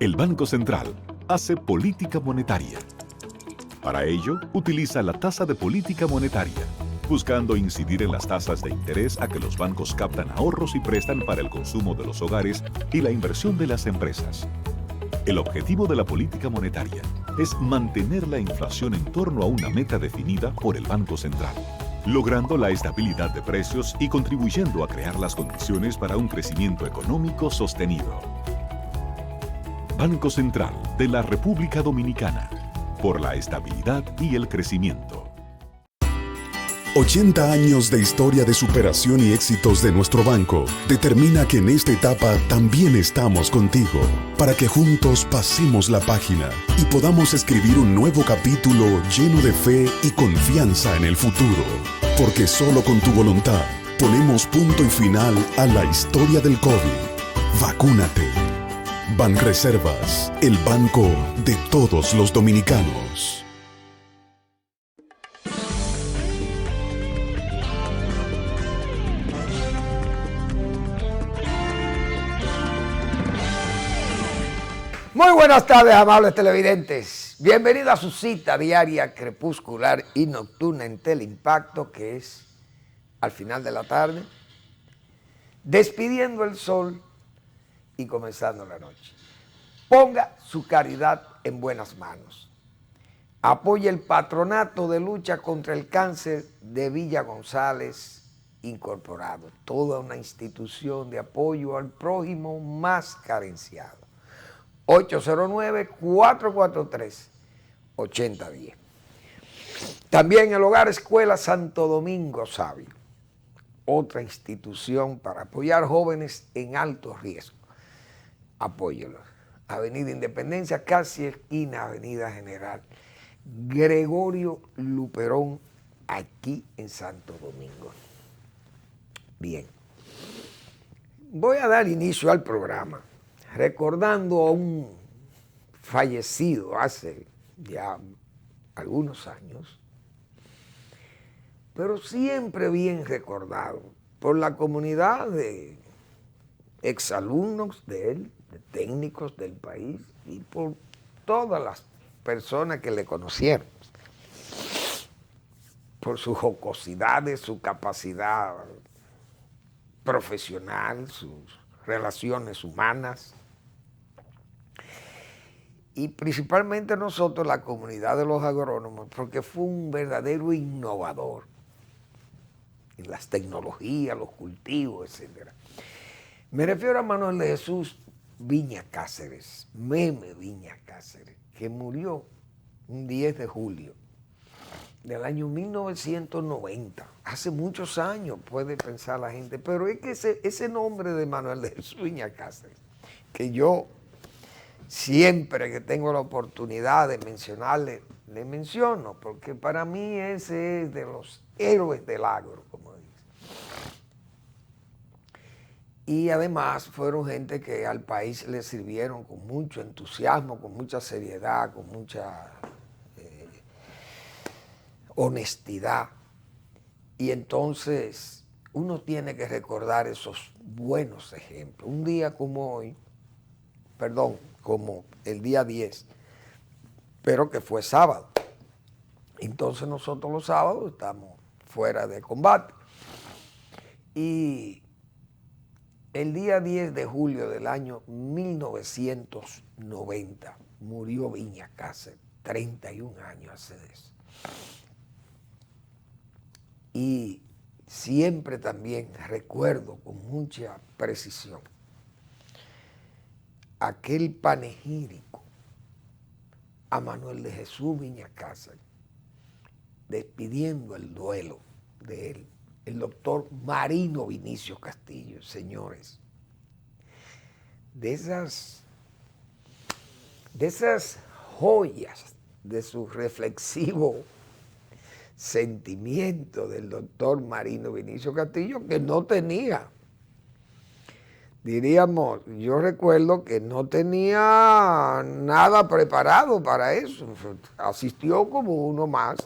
El Banco Central hace política monetaria. Para ello, utiliza la tasa de política monetaria, buscando incidir en las tasas de interés a que los bancos captan ahorros y prestan para el consumo de los hogares y la inversión de las empresas. El objetivo de la política monetaria es mantener la inflación en torno a una meta definida por el Banco Central, logrando la estabilidad de precios y contribuyendo a crear las condiciones para un crecimiento económico sostenido. Banco Central de la República Dominicana, por la estabilidad y el crecimiento. 80 años de historia de superación y éxitos de nuestro banco determina que en esta etapa también estamos contigo, para que juntos pasemos la página y podamos escribir un nuevo capítulo lleno de fe y confianza en el futuro. Porque solo con tu voluntad ponemos punto y final a la historia del COVID. Vacúnate. Banreservas, el banco de todos los dominicanos. Muy buenas tardes, amables televidentes. Bienvenidos a su cita diaria, crepuscular y nocturna en Teleimpacto, que es al final de la tarde, despidiendo el sol y comenzando la noche. Ponga su caridad en buenas manos. Apoye el Patronato de Lucha contra el Cáncer de Villa González Incorporado, toda una institución de apoyo al prójimo más carenciado. 809-443-8010. También el Hogar Escuela Santo Domingo Sabio, otra institución para apoyar jóvenes en alto riesgo. Apóyelo. Avenida Independencia, casi esquina Avenida General Gregorio Luperón, aquí en Santo Domingo. Bien, voy a dar inicio al programa recordando a un fallecido hace ya algunos años, pero siempre bien recordado por la comunidad de exalumnos de él, de técnicos del país y por todas las personas que le conocieron, por sus jocosidades, su capacidad profesional, sus relaciones humanas. Y principalmente nosotros, la comunidad de los agrónomos, porque fue un verdadero innovador en las tecnologías, los cultivos, etc. Me refiero a Manuel de Jesús Viña Cáceres, Meme Viña Cáceres, que murió un 10 de julio del año 1990. Hace muchos años, puede pensar la gente, pero es que ese nombre de Manuel de Jesús Viña Cáceres, que yo siempre que tengo la oportunidad de mencionarle, le menciono, porque para mí ese es de los héroes del agro, como dice. Y además fueron gente que al país le sirvieron con mucho entusiasmo, con mucha seriedad, con mucha honestidad. Y entonces uno tiene que recordar esos buenos ejemplos. Un día como hoy, como el día 10, pero que fue sábado. Entonces nosotros los sábados estamos fuera de combate. Y el día 10 de julio del año 1990 murió Viña Cáceres, 31 años hace de eso. Y siempre también recuerdo con mucha precisión aquel panegírico a Manuel de Jesús Viña Cáceres, despidiendo el duelo de él, el doctor Marino Vinicio Castillo. Señores, de esas joyas de su reflexivo sentimiento del doctor Marino Vinicio Castillo, que no tenía, diríamos, yo recuerdo que no tenía nada preparado para eso. Asistió como uno más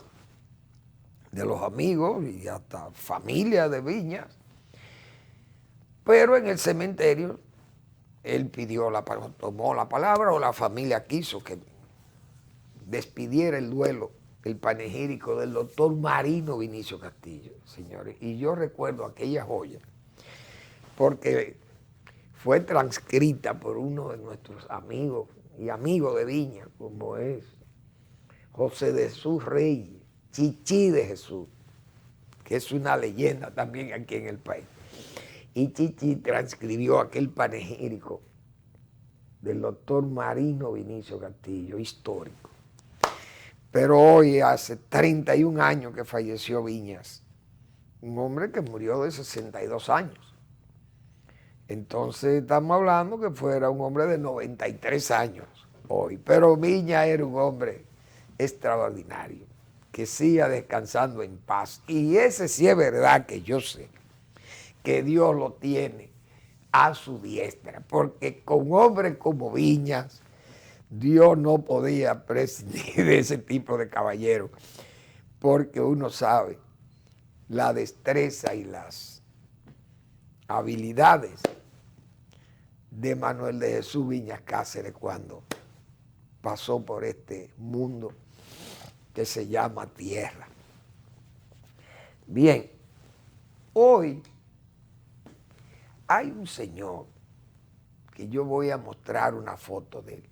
de los amigos y hasta familia de Viñas, pero en el cementerio él tomó la palabra, o la familia quiso que despidiera el duelo, el panegírico del doctor Marino Vinicio Castillo, señores. Y yo recuerdo aquella joya, porque fue transcrita por uno de nuestros amigos y amigos de Viña, como es José de Jesús Reyes, Chichi de Jesús, que es una leyenda también aquí en el país. Y Chichi transcribió aquel panegírico del doctor Marino Vinicio Castillo, histórico. Pero hoy, hace 31 años que falleció Viñas, un hombre que murió de 62 años. Entonces estamos hablando que fuera un hombre de 93 años hoy. Pero Viñas era un hombre extraordinario, que siga descansando en paz. Y ese sí es verdad que yo sé que Dios lo tiene a su diestra, porque con hombres como Viñas, Dios no podía prescindir de ese tipo de caballero, porque uno sabe la destreza y las habilidades de Manuel de Jesús Viñas Cáceres cuando pasó por este mundo que se llama tierra. Bien, hoy hay un señor que yo voy a mostrar una foto de él,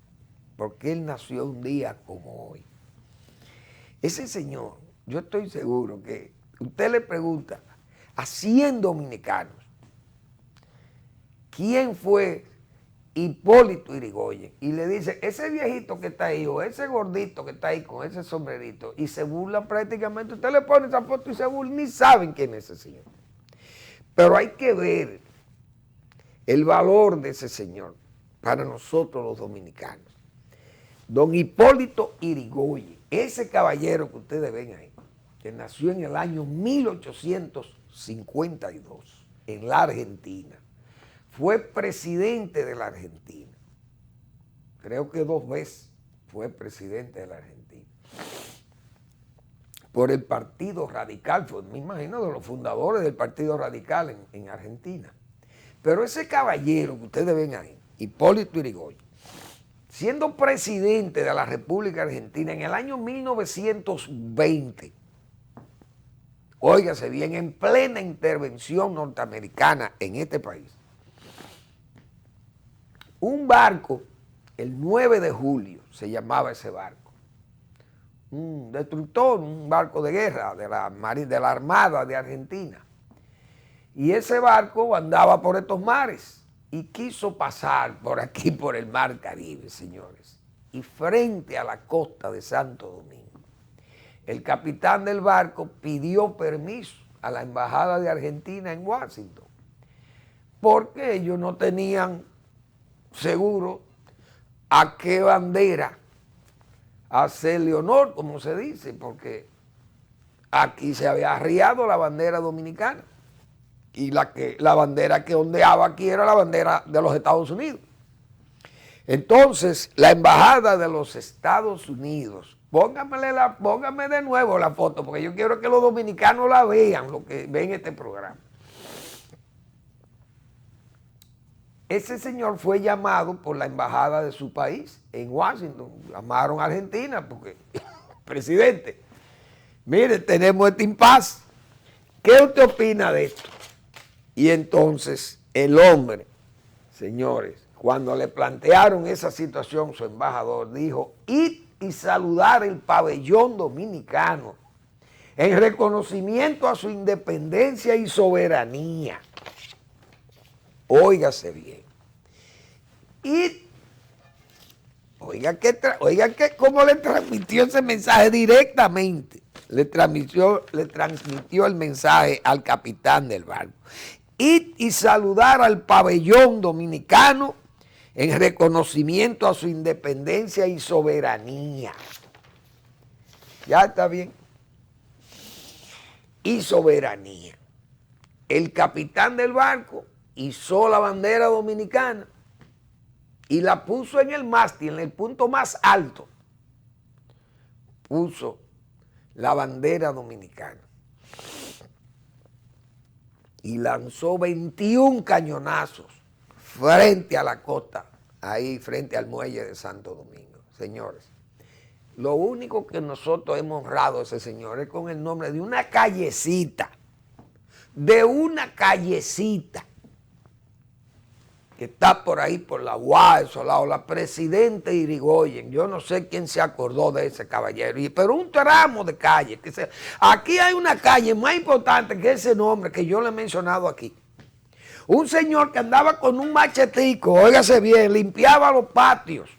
porque él nació un día como hoy. Ese señor, yo estoy seguro que usted le pregunta a 100 dominicanos quién fue Hipólito Yrigoyen, y le dice, ese viejito que está ahí, o ese gordito que está ahí con ese sombrerito, y se burlan prácticamente. Usted le pone esa foto y se burlan, ni saben quién es ese señor. Pero hay que ver el valor de ese señor para nosotros los dominicanos. Don Hipólito Yrigoyen, ese caballero que ustedes ven ahí, que nació en el año 1852 en la Argentina, fue presidente de la Argentina. Creo que 2 veces fue presidente de la Argentina. Por el Partido Radical, me imagino de los fundadores del Partido Radical en Argentina. Pero ese caballero que ustedes ven ahí, Hipólito Yrigoyen, siendo presidente de la República Argentina en el año 1920, óigase bien, en plena intervención norteamericana en este país, un barco, el 9 de julio se llamaba ese barco, un destructor, un barco de guerra de la Armada de Argentina. Y ese barco andaba por estos mares y quiso pasar por aquí, por el mar Caribe, señores. Y frente a la costa de Santo Domingo, el capitán del barco pidió permiso a la embajada de Argentina en Washington, porque ellos no tenían seguro a qué bandera hacerle honor, como se dice, porque aquí se había arriado la bandera dominicana. Y la bandera que ondeaba aquí era la bandera de los Estados Unidos. Entonces, la embajada de los Estados Unidos, póngame de nuevo la foto, porque yo quiero que los dominicanos la vean, lo que ven este programa. Ese señor fue llamado por la embajada de su país en Washington. Llamaron a Argentina porque, presidente, mire, tenemos este impasse. ¿Qué usted opina de esto? Y entonces el hombre, señores, cuando le plantearon esa situación, su embajador dijo, id y saludar el pabellón dominicano en reconocimiento a su independencia y soberanía. Óigase bien. Y oiga cómo le transmitió ese mensaje directamente. Le transmitió el mensaje al capitán del barco. Ir y saludar al pabellón dominicano en reconocimiento a su independencia y soberanía. Ya está bien. Y soberanía. El capitán del barco izó la bandera dominicana y la puso en el mástil, en el punto más alto. Puso la bandera dominicana y lanzó 21 cañonazos frente a la costa, ahí frente al muelle de Santo Domingo. Señores, lo único que nosotros hemos honrado a ese señor es con el nombre de una callecita, que está por ahí, por la UAS, esos lados, la Presidente Irigoyen. Yo no sé quién se acordó de ese caballero, pero un tramo de calle. Aquí hay una calle más importante que ese nombre que yo le he mencionado aquí. Un señor que andaba con un machetico, óigase bien, limpiaba los patios,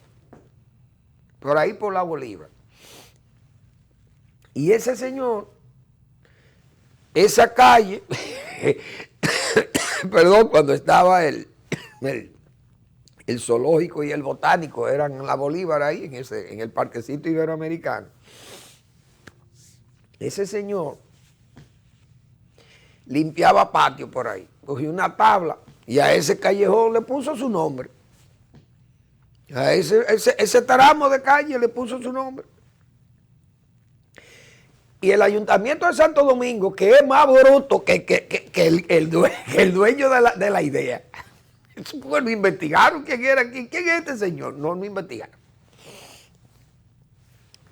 por ahí por la Bolívar. Y ese señor, esa calle, perdón, cuando estaba el zoológico y el botánico, eran en la Bolívar ahí, en el parquecito iberoamericano. Ese señor limpiaba patio por ahí, cogió una tabla y a ese callejón le puso su nombre. A ese tramo de calle le puso su nombre. Y el Ayuntamiento de Santo Domingo, que es más bruto que el dueño de la idea, bueno, investigaron quién era aquí, quién es este señor, no investigaron.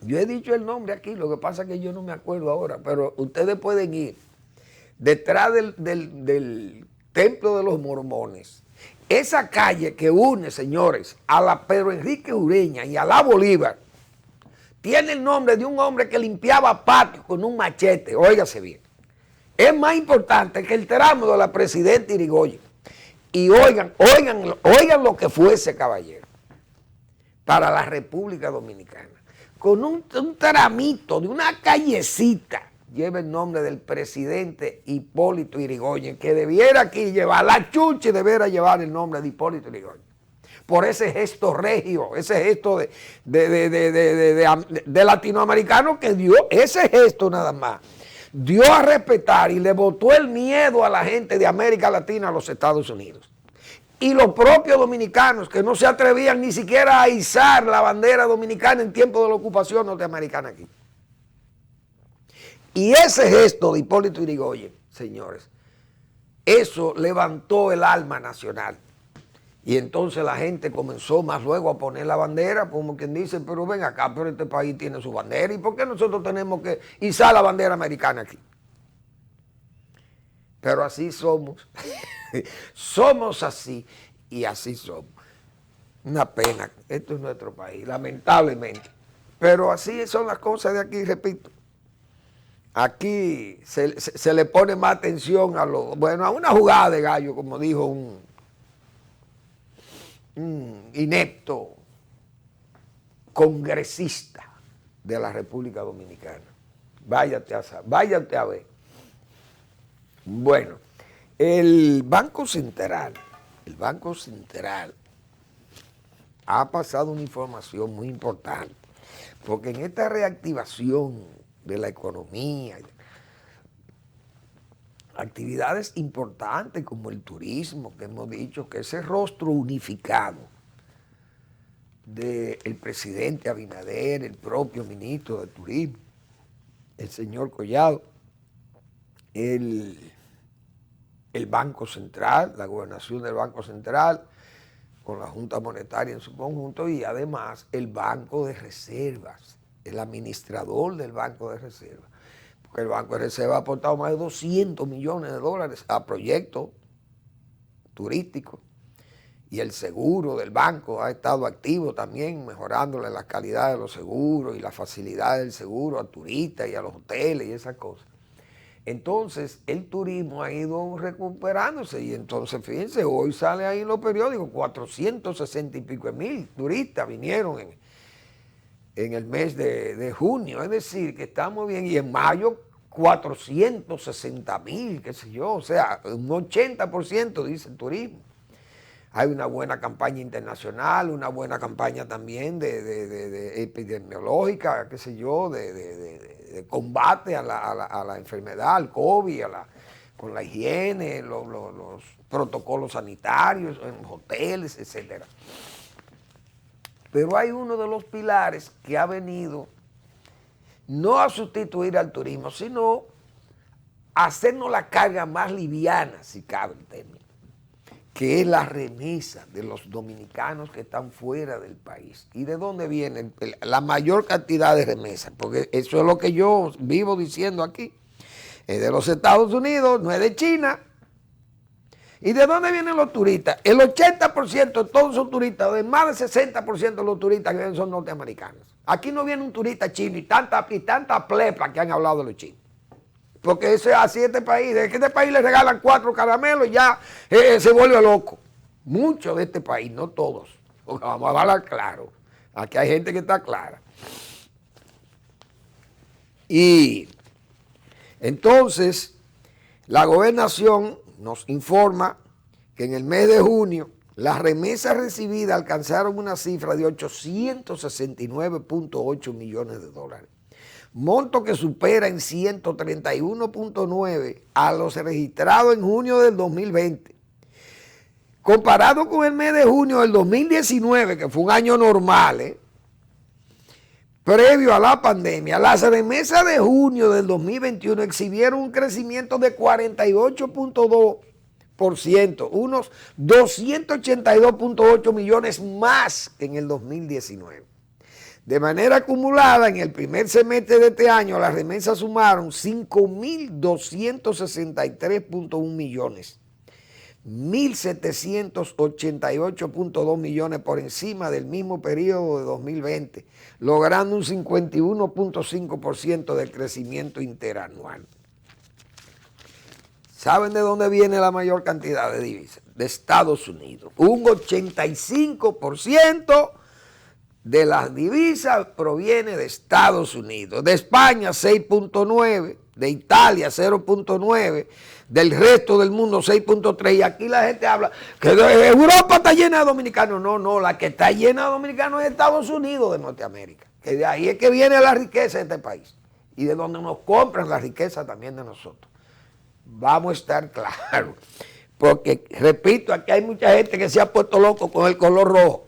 Yo he dicho el nombre aquí, lo que pasa es que yo no me acuerdo ahora, pero ustedes pueden ir detrás del Templo de los Mormones. Esa calle que une, señores, a la Pedro Enrique Ureña y a la Bolívar, tiene el nombre de un hombre que limpiaba patios con un machete, óigase bien. Es más importante que el tramo de la Presidenta Irigoyen. Y oigan lo que fue ese caballero para la República Dominicana. Con un tramito de una callecita, lleva el nombre del presidente Hipólito Yrigoyen, que debiera aquí llevar, la Chuchi debiera llevar el nombre de Hipólito Yrigoyen. Por ese gesto regio, ese gesto de latinoamericano que dio, ese gesto nada más, dio a respetar y le botó el miedo a la gente de América Latina a los Estados Unidos. Y los propios dominicanos que no se atrevían ni siquiera a izar la bandera dominicana en tiempo de la ocupación norteamericana aquí. Y ese gesto de Hipólito Yrigoyen, señores, eso levantó el alma nacional. Y entonces la gente comenzó más luego a poner la bandera, como quien dice, pero ven acá, pero este país tiene su bandera, ¿y por qué nosotros tenemos que izar la bandera americana aquí? Pero así somos, somos así y así somos. Una pena, esto es nuestro país, lamentablemente. Pero así son las cosas de aquí, repito. Aquí se le pone más atención a a una jugada de gallo, como dijo un inepto congresista de la República Dominicana. Váyate a ver. Bueno, el Banco Central ha pasado una información muy importante, porque en esta reactivación de la economía, actividades importantes como el turismo, que hemos dicho que ese rostro unificado del presidente Abinader, el propio ministro de Turismo, el señor Collado, el Banco Central, la gobernación del Banco Central, con la Junta Monetaria en su conjunto, y además el Banco de Reservas, el administrador del Banco de Reservas. Porque el Banco de Reserva ha aportado más de 200 millones de dólares a proyectos turísticos, y el seguro del banco ha estado activo también, mejorándole la calidad de los seguros y la facilidad del seguro a turistas y a los hoteles y esas cosas. Entonces, el turismo ha ido recuperándose, y entonces, fíjense, hoy sale ahí en los periódicos, 460 y pico mil turistas vinieron en el mes de junio, es decir, que estamos bien, y en mayo 460,000, qué sé yo, o sea, un 80% dice el turismo. Hay una buena campaña internacional, una buena campaña también de epidemiológica, qué sé yo, de combate a la enfermedad, al COVID, con la higiene, los protocolos sanitarios en hoteles, etcétera. Pero hay uno de los pilares que ha venido no a sustituir al turismo, sino a hacernos la carga más liviana, si cabe el término, que es la remesa de los dominicanos que están fuera del país. ¿Y de dónde viene la mayor cantidad de remesas? Porque eso es lo que yo vivo diciendo aquí. Es de los Estados Unidos, no es de China. ¿Y de dónde vienen los turistas? El 80% de todos son turistas, de más del 60% de los turistas que vienen son norteamericanos. Aquí no viene un turista chino y tanta plepla que han hablado de los chinos. Porque eso es así este país. Desde que este país le regalan 4 caramelos ya se vuelve loco. Muchos de este país, no todos. Porque vamos a hablar claro. Aquí hay gente que está clara. Y entonces la gobernación nos informa que en el mes de junio las remesas recibidas alcanzaron una cifra de 869.8 millones de dólares. Monto que supera en 131.9 a los registrados en junio del 2020. Comparado con el mes de junio del 2019, que fue un año normal, previo a la pandemia, las remesas de junio del 2021 exhibieron un crecimiento de 48.2%, unos 282.8 millones más que en el 2019. De manera acumulada, en el primer semestre de este año, las remesas sumaron 5.263.1 millones, 1.788.2 millones por encima del mismo periodo de 2020, logrando un 51.5% del crecimiento interanual. ¿Saben de dónde viene la mayor cantidad de divisas? De Estados Unidos. Un 85% de las divisas proviene de Estados Unidos. De España 6.9%, de Italia 0.9%, del resto del mundo 6.3%. Y aquí la gente habla que Europa está llena de dominicanos. No, la que está llena de dominicanos es Estados Unidos de Norteamérica. Que de ahí es que viene la riqueza de este país. Y de donde nos compran la riqueza también de nosotros. Vamos a estar claros. Porque, repito, aquí hay mucha gente que se ha puesto loco con el color rojo.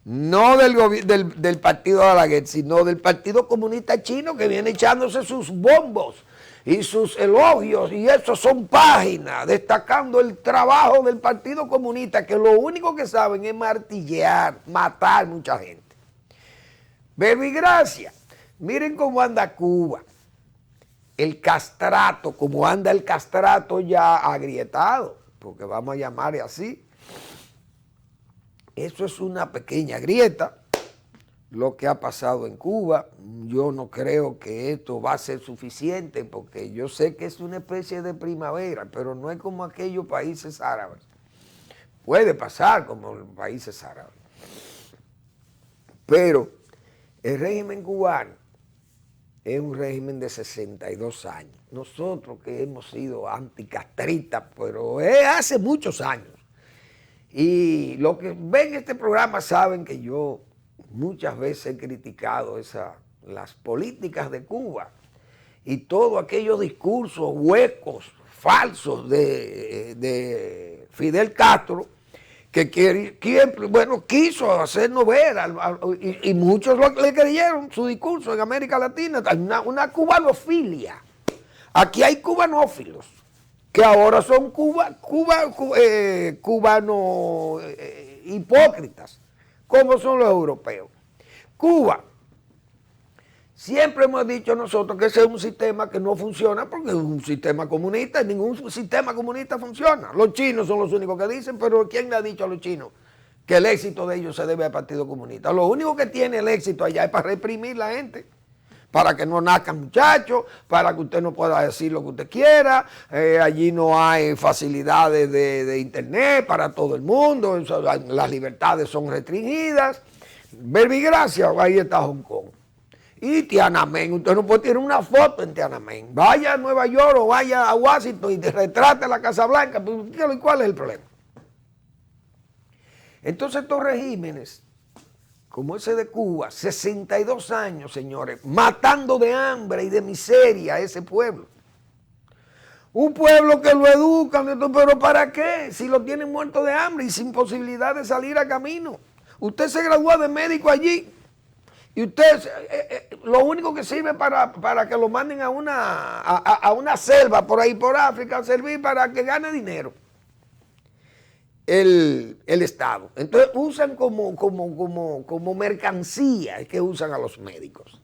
No del partido de Balaguer, sino del Partido Comunista Chino, que viene echándose sus bombos y sus elogios, y eso son páginas destacando el trabajo del Partido Comunista, que lo único que saben es martillear, matar mucha gente. Verbigracia, miren cómo anda Cuba, el castrato, cómo anda el castrato ya agrietado, porque vamos a llamarle así. Eso es una pequeña grieta, lo que ha pasado en Cuba. Yo no creo que esto va a ser suficiente, porque yo sé que es una especie de primavera, pero no es como aquellos países árabes. Puede pasar como los países árabes. Pero el régimen cubano es un régimen de 62 años. Nosotros que hemos sido anticastristas, pero es hace muchos años. Y los que ven este programa saben que yo muchas veces he criticado las políticas de Cuba y todos aquellos discursos huecos, falsos de Fidel Castro, que quiso hacer novela y muchos le creyeron su discurso en América Latina, una cubanofilia. Aquí hay cubanófilos que ahora son cubanos hipócritas, como son los europeos. Cuba, siempre hemos dicho nosotros que ese es un sistema que no funciona porque es un sistema comunista y ningún sistema comunista funciona. Los chinos son los únicos que dicen, pero ¿quién le ha dicho a los chinos que el éxito de ellos se debe al Partido Comunista? Lo único que tiene el éxito allá es para reprimir la gente, para que no nazcan muchachos, para que usted no pueda decir lo que usted quiera. Allí no hay facilidades de internet para todo el mundo, las libertades son restringidas. Verbigracia, ahí está Hong Kong. Y Tiananmen, usted no puede tener una foto en Tiananmen. Vaya a Nueva York o vaya a Washington y retrate la Casa Blanca. ¿Cuál es el problema? Entonces estos regímenes, como ese de Cuba, 62 años, señores, matando de hambre y de miseria a ese pueblo. Un pueblo que lo educan, pero ¿para qué? Si lo tienen muerto de hambre y sin posibilidad de salir a camino. Usted se graduó de médico allí y usted, lo único que sirve para que lo manden a una selva por ahí por África, servir para que gane dinero. el Estado. Entonces usan como mercancía, es que usan a los médicos.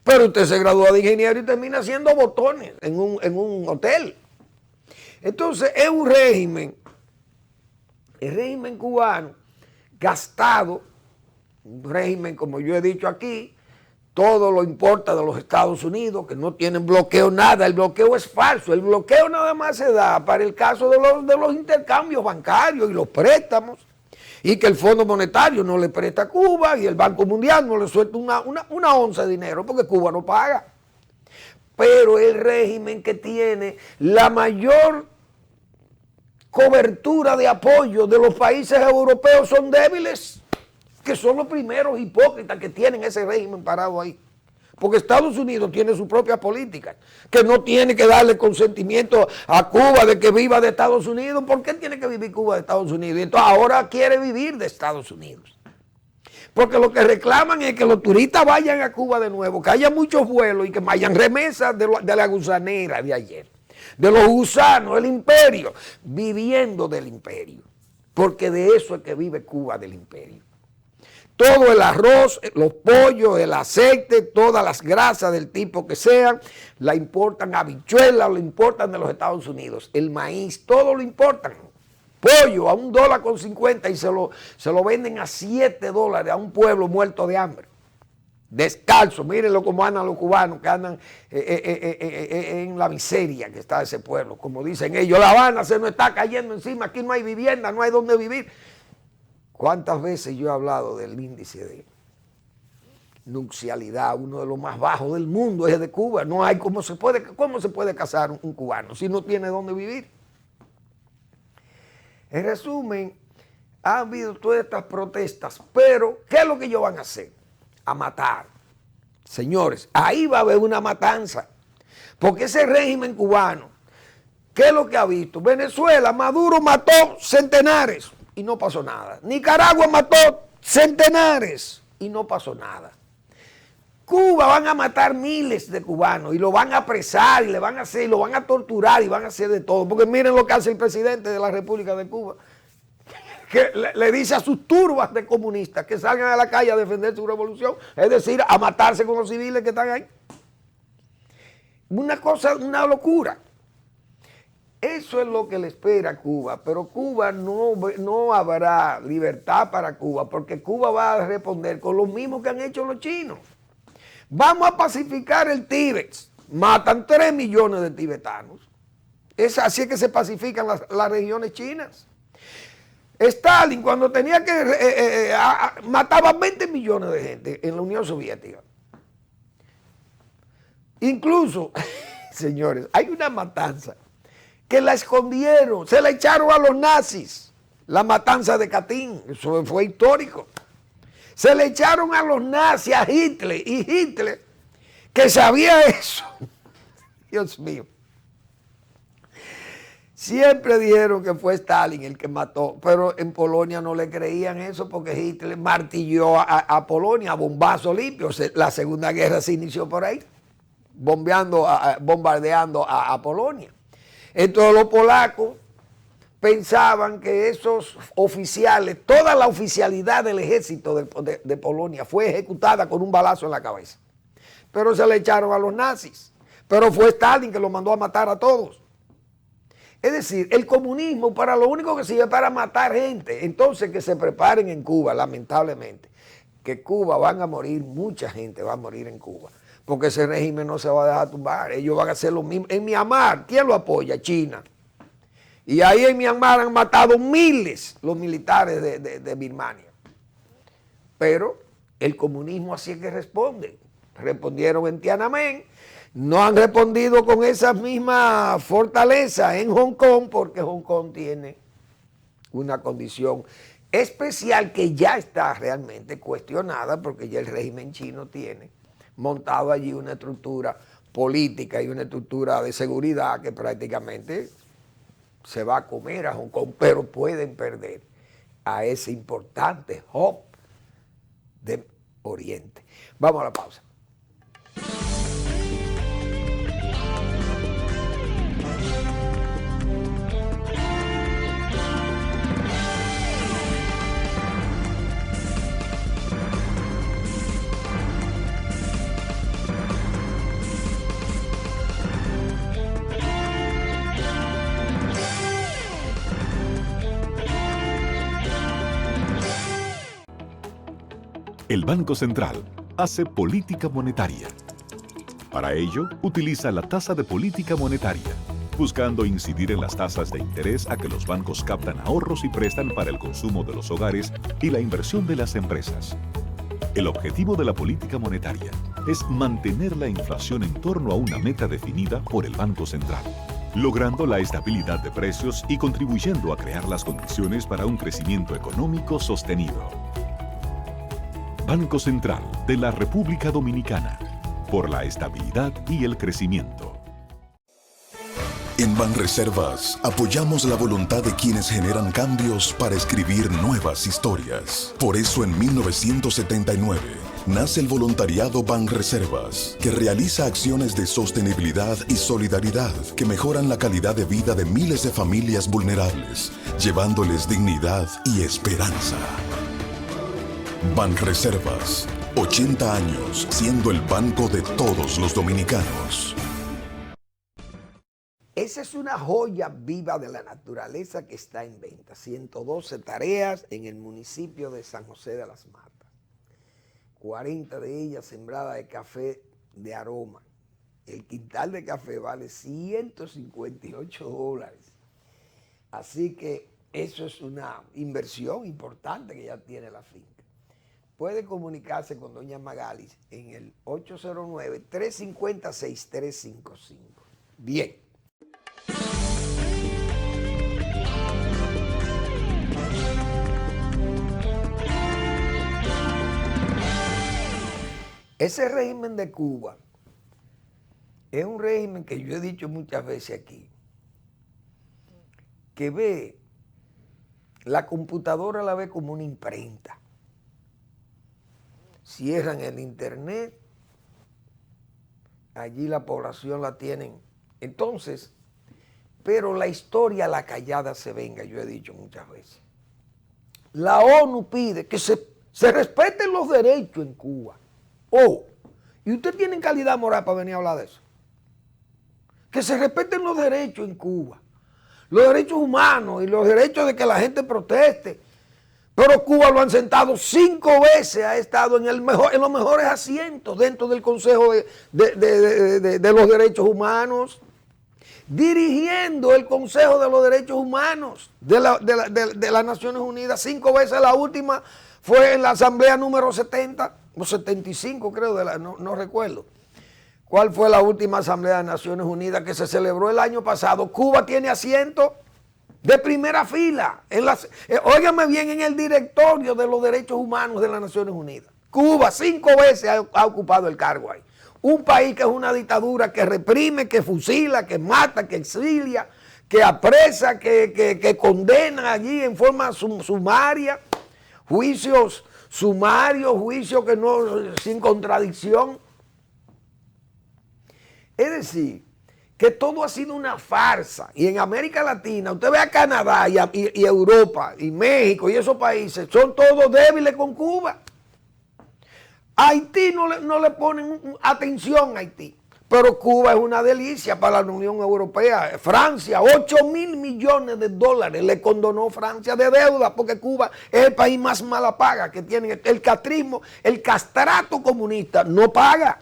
Pero usted se gradúa de ingeniero y termina haciendo botones en un hotel. Entonces es un régimen, el régimen cubano, gastado, un régimen, como yo he dicho aquí, todo lo importa de los Estados Unidos, que no tienen bloqueo nada, el bloqueo es falso, el bloqueo nada más se da para el caso de los intercambios bancarios y los préstamos, y que el Fondo Monetario no le presta a Cuba y el Banco Mundial no le suelta una onza de dinero porque Cuba no paga. Pero el régimen que tiene la mayor cobertura de apoyo de los países europeos son débiles, que son los primeros hipócritas que tienen ese régimen parado ahí. Porque Estados Unidos tiene su propia política, que no tiene que darle consentimiento a Cuba de que viva de Estados Unidos. ¿Por qué tiene que vivir Cuba de Estados Unidos? Y entonces ahora quiere vivir de Estados Unidos. Porque lo que reclaman es que los turistas vayan a Cuba de nuevo, que haya muchos vuelos y que vayan remesas de la gusanera de ayer, de los gusanos, el imperio, viviendo del imperio. Porque de eso es que vive Cuba, del imperio. Todo el arroz, los pollos, el aceite, todas las grasas del tipo que sean, la importan habichuelas, lo importan de los Estados Unidos. El maíz, todo lo importan. Pollo a $1.50 y se lo venden a $7 a un pueblo muerto de hambre. Descalzo, mírenlo como andan los cubanos que andan en la miseria que está ese pueblo. Como dicen ellos, La Habana se nos está cayendo encima, aquí no hay vivienda, no hay donde vivir. ¿Cuántas veces yo he hablado del índice de nupcialidad, uno de los más bajos del mundo es de Cuba? No hay cómo se puede casar un cubano si no tiene dónde vivir. En resumen, ha habido todas estas protestas, pero ¿qué es lo que ellos van a hacer? A matar. Señores, ahí va a haber una matanza, porque ese régimen cubano, ¿qué es lo que ha visto? Venezuela, Maduro mató centenares y no pasó nada. Nicaragua mató centenares y no pasó nada. Cuba van a matar miles de cubanos y lo van a apresar y le van a hacer, y lo van a torturar y van a hacer de todo. Porque miren lo que hace el presidente de la República de Cuba, que le dice a sus turbas de comunistas que salgan a la calle a defender su revolución, es decir, a matarse con los civiles que están ahí. Una cosa, una locura. Eso es lo que le espera a Cuba, pero Cuba no habrá libertad para Cuba, porque Cuba va a responder con lo mismo que han hecho los chinos. Vamos a pacificar el Tíbet. Matan 3 millones de tibetanos. Así es que se pacifican las regiones chinas. Stalin, cuando tenía que mataba 20 millones de gente en la Unión Soviética. Incluso, señores, hay una matanza que la escondieron, se la echaron a los nazis, la matanza de Katyn, eso fue histórico. Se le echaron a los nazis, a Hitler, y Hitler, que sabía eso, Dios mío, siempre dijeron que fue Stalin el que mató, pero en Polonia no le creían eso porque Hitler martilló a Polonia a bombazo limpio. La Segunda Guerra se inició por ahí, bombardeando a Polonia. Entonces los polacos pensaban que esos oficiales, toda la oficialidad del ejército de Polonia fue ejecutada con un balazo en la cabeza. Pero se le echaron a los nazis. Pero fue Stalin que los mandó a matar a todos. Es decir, el comunismo para lo único que sirve para matar gente. Entonces que se preparen en Cuba, lamentablemente. Que Cuba van a morir, mucha gente va a morir en Cuba. Porque ese régimen no se va a dejar tumbar. Ellos van a hacer lo mismo. En Myanmar, ¿quién lo apoya? China. Y ahí en Myanmar han matado miles los militares de Birmania. Pero el comunismo así es que responde. Respondieron en Tiananmen. No han respondido con esa misma fortaleza en Hong Kong, porque Hong Kong tiene una condición especial que ya está realmente cuestionada, porque ya el régimen chino tiene montado allí una estructura política y una estructura de seguridad que prácticamente se va a comer a Hong Kong, pero pueden perder a ese importante hub de Oriente. Vamos a la pausa. El Banco Central hace política monetaria. Para ello, utiliza la tasa de política monetaria, buscando incidir en las tasas de interés a que los bancos captan ahorros y prestan para el consumo de los hogares y la inversión de las empresas. El objetivo de la política monetaria es mantener la inflación en torno a una meta definida por el Banco Central, logrando la estabilidad de precios y contribuyendo a crear las condiciones para un crecimiento económico sostenido. Banco Central de la República Dominicana, por la estabilidad y el crecimiento. En Banreservas apoyamos la voluntad de quienes generan cambios para escribir nuevas historias. Por eso en 1979 nace el voluntariado Banreservas, que realiza acciones de sostenibilidad y solidaridad que mejoran la calidad de vida de miles de familias vulnerables, llevándoles dignidad y esperanza. Banreservas, 80 años siendo el banco de todos los dominicanos. Esa es una joya viva de la naturaleza que está en venta. 112 tareas en el municipio de San José de las Matas. 40 de ellas sembradas de café de aroma. El quintal de café vale $158. Así que eso es una inversión importante que ya tiene la finca. Puede comunicarse con doña Magali en el 809-350-6355. Bien. Ese régimen de Cuba es un régimen que yo he dicho muchas veces aquí, que ve, la computadora la ve como una imprenta. Cierran el internet, allí la población la tienen. Entonces, pero la historia a la callada se venga, yo he dicho muchas veces. La ONU pide que se respeten los derechos en Cuba. Oh, y usted tiene calidad moral para venir a hablar de eso. Que se respeten los derechos en Cuba, los derechos humanos y los derechos de que la gente proteste. Pero Cuba lo han sentado 5 veces, ha estado en los mejores asientos dentro del Consejo de los Derechos Humanos, dirigiendo el Consejo de los Derechos Humanos de las Naciones Unidas 5 veces. La última fue en la Asamblea número 70, o 75 creo, no recuerdo. ¿Cuál fue la última Asamblea de Naciones Unidas que se celebró el año pasado? Cuba tiene asiento de primera fila, óigame bien, en el directorio de los derechos humanos de las Naciones Unidas. Cuba 5 veces ha ocupado el cargo ahí. Un país que es una dictadura que reprime, que fusila, que mata, que exilia, que apresa, que condena allí en forma sumaria, juicios sumarios, juicios que no, sin contradicción. Es decir, que todo ha sido una farsa. Y en América Latina, usted ve a Canadá y Europa y México y esos países, son todos débiles con Cuba. Haití no le ponen atención a Haití, pero Cuba es una delicia para la Unión Europea. Francia, 8.000 millones de dólares le condonó Francia de deuda, porque Cuba es el país más mala paga que tiene. El castrismo, el castrato comunista no paga.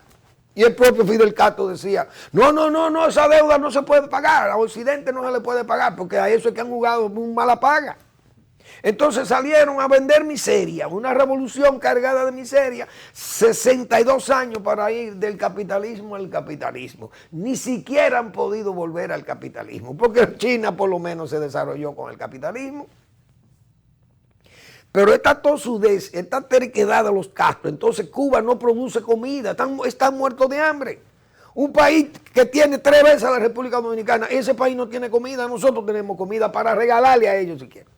Y el propio Fidel Castro decía, no, esa deuda no se puede pagar, a Occidente no se le puede pagar, porque a eso es que han jugado muy mala paga. Entonces salieron a vender miseria, una revolución cargada de miseria, 62 años para ir del capitalismo al capitalismo. Ni siquiera han podido volver al capitalismo, porque China por lo menos se desarrolló con el capitalismo. Pero esta tosudez, esta terquedad de los Castro, entonces Cuba no produce comida, están muertos de hambre. Un país que tiene 3 veces a la República Dominicana, ese país no tiene comida, nosotros tenemos comida para regalarle a ellos si quieren.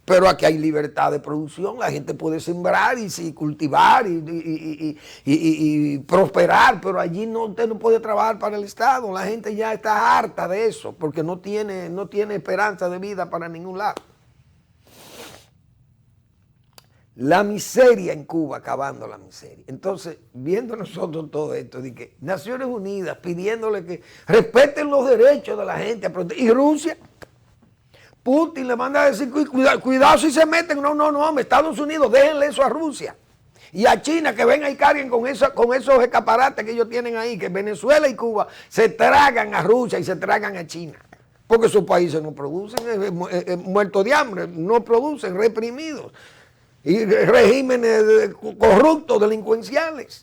Pero aquí hay libertad de producción, la gente puede sembrar y cultivar y prosperar, pero allí usted no puede trabajar para el Estado, la gente ya está harta de eso, porque no tiene esperanza de vida para ningún lado. La miseria en Cuba, acabando la miseria. Entonces, viendo nosotros todo esto, de que Naciones Unidas pidiéndole que respeten los derechos de la gente, y Rusia, Putin le manda a decir, cuidado si se meten. No, Estados Unidos, déjenle eso a Rusia. Y a China, que vengan y carguen con esos escaparates que ellos tienen ahí, que Venezuela y Cuba se tragan a Rusia y se tragan a China. Porque esos países no producen, muertos de hambre, no producen, reprimidos. Y regímenes corruptos, delincuenciales.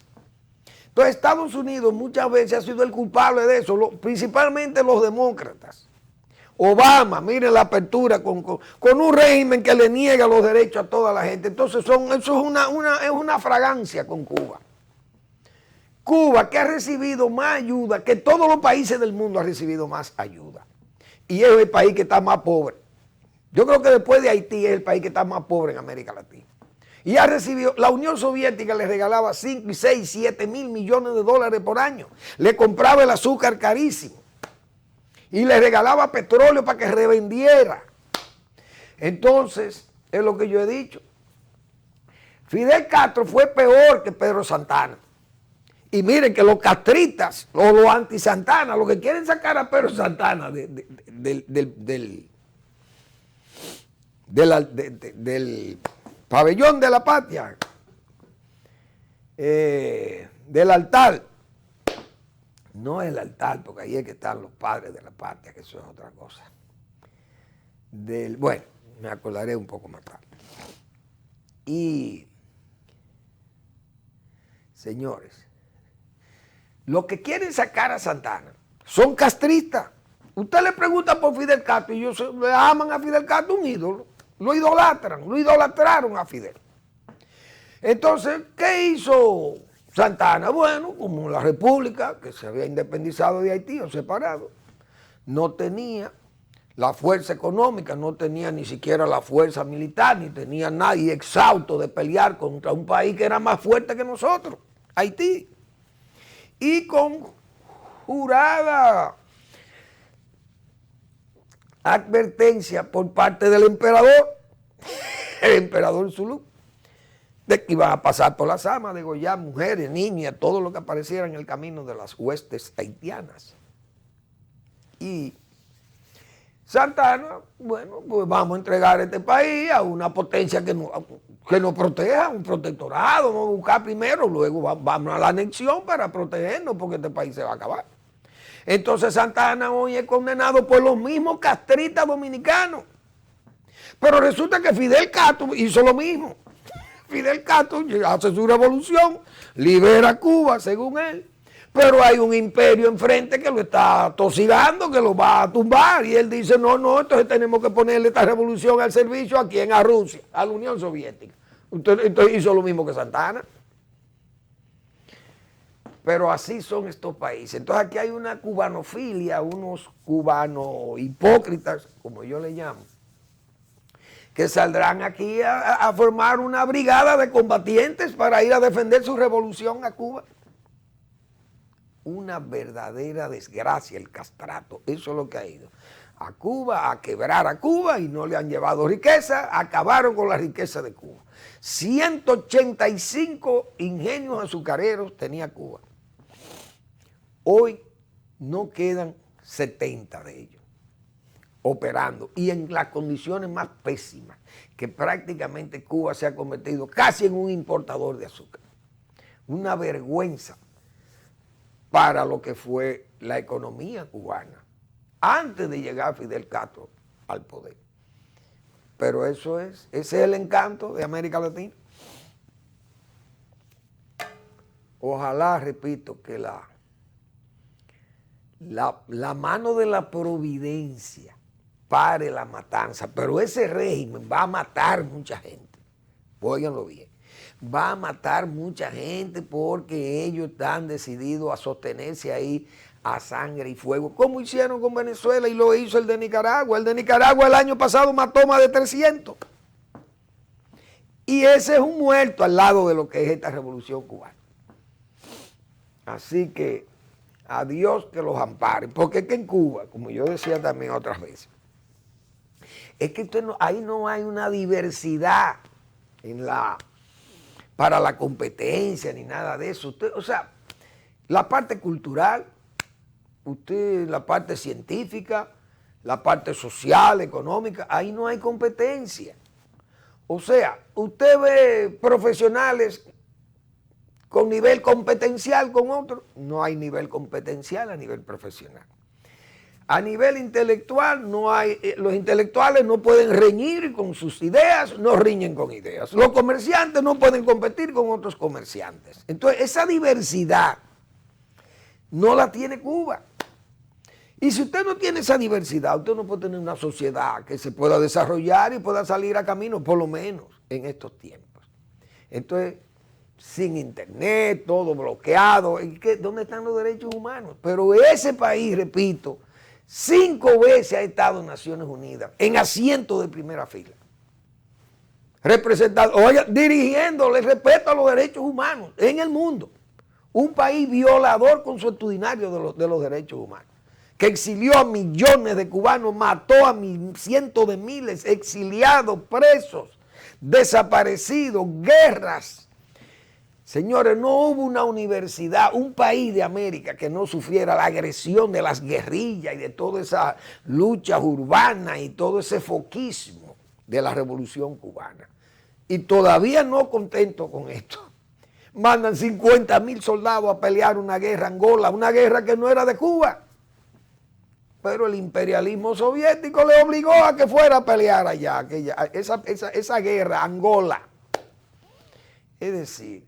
Entonces Estados Unidos muchas veces ha sido el culpable de eso, principalmente los demócratas. Obama, miren la apertura con un régimen que le niega los derechos a toda la gente. Entonces eso es una fragancia con Cuba. Cuba, que ha recibido más ayuda, que todos los países del mundo han recibido más ayuda. Y es el país que está más pobre. Yo creo que después de Haití es el país que está más pobre en América Latina. Y ha recibido, la Unión Soviética le regalaba 5, 6, 7 mil millones de dólares por año. Le compraba el azúcar carísimo. Y le regalaba petróleo para que revendiera. Entonces, es lo que yo he dicho. Fidel Castro fue peor que Pedro Santana. Y miren que los castristas, o los anti-Santana, los que quieren sacar a Pedro Santana del pabellón de la patria, del altar. No el altar, porque ahí es que están los padres de la patria, que eso es otra cosa. Bueno, me acordaré un poco más tarde. Y, señores, los que quieren sacar a Santana son castristas. Usted le pregunta por Fidel Castro y ellos le aman a Fidel Castro, un ídolo. Lo idolatran, lo idolatraron a Fidel. Entonces, ¿qué hizo Santana? Bueno, como la República, que se había independizado de Haití o separado, no tenía la fuerza económica, no tenía ni siquiera la fuerza militar, ni tenía nadie exhausto de pelear contra un país que era más fuerte que nosotros, Haití. Y con jurada advertencia por parte del emperador, el emperador Zulú, de que iban a pasar por las armas, degollar mujeres, niñas, todo lo que apareciera en el camino de las huestes haitianas. Y Santana, bueno, pues vamos a entregar este país a una potencia que nos proteja, un protectorado, vamos a buscar primero, luego vamos a la anexión para protegernos porque este país se va a acabar. Entonces Santana hoy es condenado por los mismos castristas dominicanos. Pero resulta que Fidel Castro hizo lo mismo. Fidel Castro hace su revolución, libera Cuba, según él. Pero hay un imperio enfrente que lo está tosigando, que lo va a tumbar. Y él dice, no, entonces tenemos que ponerle esta revolución al servicio a quién, a Rusia, a la Unión Soviética. Entonces hizo lo mismo que Santana. Pero así son estos países. Entonces aquí hay una cubanofilia, unos cubanos hipócritas, como yo le llamo, que saldrán aquí a formar una brigada de combatientes para ir a defender su revolución a Cuba. Una verdadera desgracia el castrato, eso es lo que ha ido. A Cuba, a quebrar a Cuba y no le han llevado riqueza, acabaron con la riqueza de Cuba. 185 ingenios azucareros tenía Cuba. Hoy no quedan 70 de ellos operando y en las condiciones más pésimas, que prácticamente Cuba se ha convertido casi en un importador de azúcar. Una vergüenza para lo que fue la economía cubana antes de llegar Fidel Castro al poder. Pero ese es el encanto de América Latina. Ojalá, repito, que la mano de la providencia pare la matanza, pero ese régimen va a matar mucha gente. Óiganlo bien. Va a matar mucha gente porque ellos están decididos a sostenerse ahí a sangre y fuego, como hicieron con Venezuela y lo hizo el de Nicaragua. El de Nicaragua el año pasado mató más de 300. Y ese es un muerto al lado de lo que es esta revolución cubana. Así que a Dios que los ampare, porque es que en Cuba, como yo decía también otras veces, es que ahí no hay una diversidad para la competencia ni nada de eso. O sea, la parte cultural, la parte científica, la parte social, económica, ahí no hay competencia. O sea, usted ve profesionales con nivel competencial con otros, no hay nivel competencial a nivel profesional. A nivel intelectual, no hay, los intelectuales no pueden reñir con sus ideas, no riñen con ideas. Los comerciantes no pueden competir con otros comerciantes. Entonces, esa diversidad no la tiene Cuba. Y si usted no tiene esa diversidad, usted no puede tener una sociedad que se pueda desarrollar y pueda salir a camino, por lo menos en estos tiempos. Entonces, sin internet, todo bloqueado, ¿dónde están los derechos humanos? Pero ese país, repito, 5 veces ha estado en Naciones Unidas, en asiento de primera fila. Representando, oiga, dirigiéndole respeto a los derechos humanos en el mundo. Un país violador consuetudinario de los derechos humanos, que exilió a millones de cubanos, mató a cientos de miles, exiliados, presos, desaparecidos, guerras. Señores, no hubo una universidad, un país de América que no sufriera la agresión de las guerrillas y de toda esa lucha urbana y todo ese foquismo de la Revolución Cubana. Y todavía no contento con esto, mandan 50,000 soldados a pelear una guerra en Angola, una guerra que no era de Cuba. Pero el imperialismo soviético le obligó a que fuera a pelear allá, esa guerra, Angola. Es decir,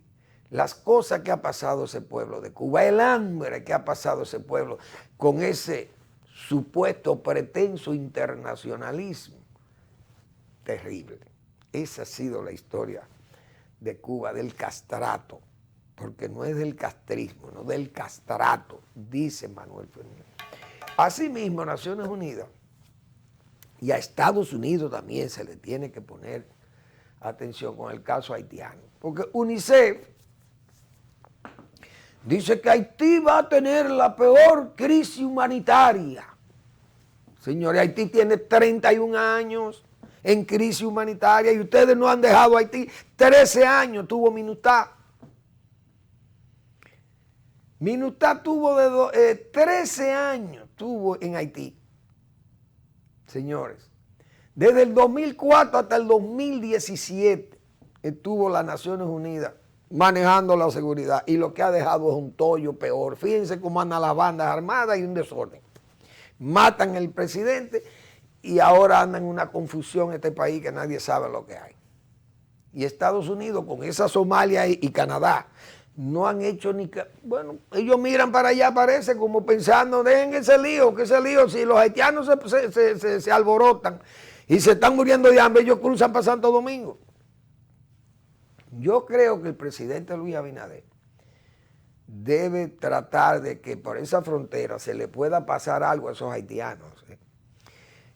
las cosas que ha pasado ese pueblo de Cuba, el hambre que ha pasado ese pueblo con ese supuesto pretenso internacionalismo, terrible. Esa ha sido la historia de Cuba, del castrato, porque no es del castrismo, no del castrato, dice Manuel Fernández. Asimismo, Naciones Unidas y a Estados Unidos también se le tiene que poner atención con el caso haitiano, porque UNICEF dice que Haití va a tener la peor crisis humanitaria. Señores, Haití tiene 31 años en crisis humanitaria y ustedes no han dejado a Haití. 13 años tuvo MINUSTAH. MINUSTAH tuvo 13 años tuvo en Haití. Señores, desde el 2004 hasta el 2017 estuvo las Naciones Unidas manejando la seguridad y lo que ha dejado es un tollo peor. Fíjense cómo andan las bandas armadas y un desorden. Matan al presidente y ahora andan en una confusión en este país que nadie sabe lo que hay. Y Estados Unidos con esa Somalia y Canadá no han hecho ni... Bueno, ellos miran para allá, parece, como pensando, dejen ese lío, si los haitianos se alborotan y se están muriendo de hambre, ellos cruzan para Santo Domingo. Yo creo que el presidente Luis Abinader debe tratar de que por esa frontera se le pueda pasar algo a esos haitianos.